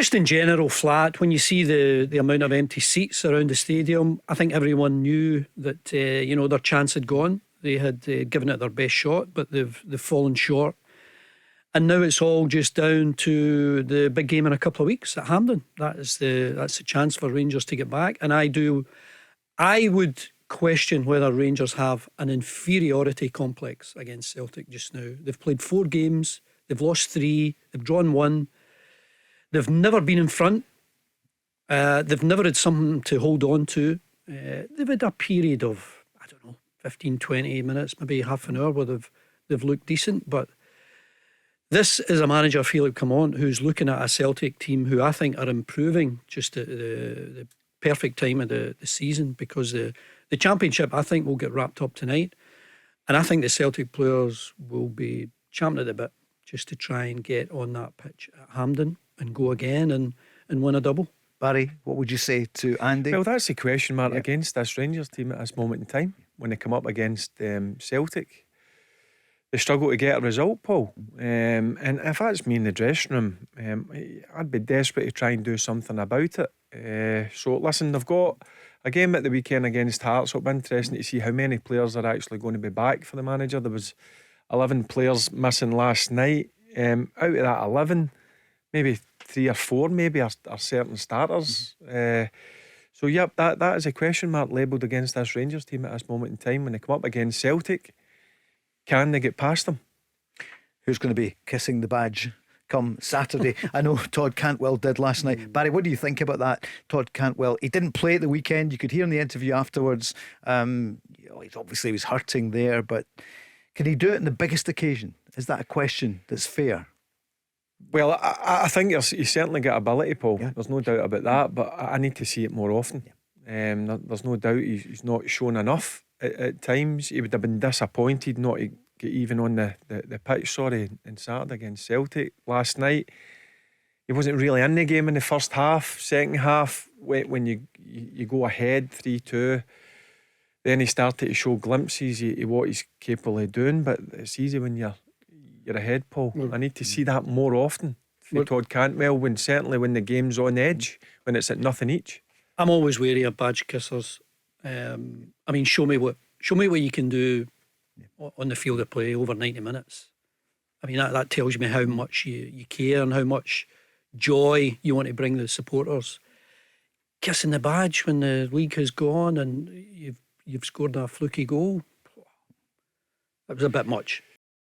Just in general, flat. When you see the amount of empty seats around the stadium, I think everyone knew that their chance had gone. They had given it their best shot, but they've fallen short. And now it's all just down to the big game in a couple of weeks at Hampden. That's the chance for Rangers to get back. And I would question whether Rangers have an inferiority complex against Celtic just now. They've played 4 games, they've lost 3, they've drawn 1. They've never been in front. They've never had something to hold on to. They've had a period of, 15, 20 minutes, maybe half an hour where they've looked decent. But this is a manager, Philip Clement, who's looking at a Celtic team who I think are improving just at the perfect time of the season, because the Championship, I think, will get wrapped up tonight. And I think the Celtic players will be champing at the bit just to try and get on that pitch at Hampden and go again and win a double. Barry, what would you say to Andy? Well, that's the question mark against this Rangers team at this moment in time. When they come up against Celtic, they struggle to get a result, Paul. And if that's me in the dressing room, I'd be desperate to try and do something about it. So listen, they've got a game at the weekend against Hearts, so it'll be interesting to see how many players are actually going to be back for the manager. There was 11 players missing last night. Out of that 11, maybe 3 or 4 maybe are certain starters. So yep, that is a question mark labelled against this Rangers team at this moment in time. When they come up against Celtic, can they get past them? Who's going to be kissing the badge come Saturday? I know Todd Cantwell did last night. Barry, what do you think about that? Todd Cantwell, he didn't play at the weekend. You could hear in the interview afterwards, he was hurting there, but can he do it in the biggest occasion? Is that a question that's fair? Well, I think he's certainly got ability, Paul. Yeah. There's no doubt about that, but I need to see it more often. There's no doubt he's not shown enough at times. He would have been disappointed not to get even on the pitch, on Saturday against Celtic. Last night, he wasn't really in the game in the first half. Second half, when you go ahead 3-2, then he started to show glimpses of what he's capable of doing. But it's easy when you're ahead, Paul. I need to see that more often for Todd Cantwell, certainly when the game's on edge, when it's at nothing each. I'm always wary of badge kissers. Show me what you can do on the field of play over 90 minutes. That tells me how much you care and how much joy you want to bring the supporters. Kissing the badge when the league has gone and you've scored a fluky goal, that was a bit much.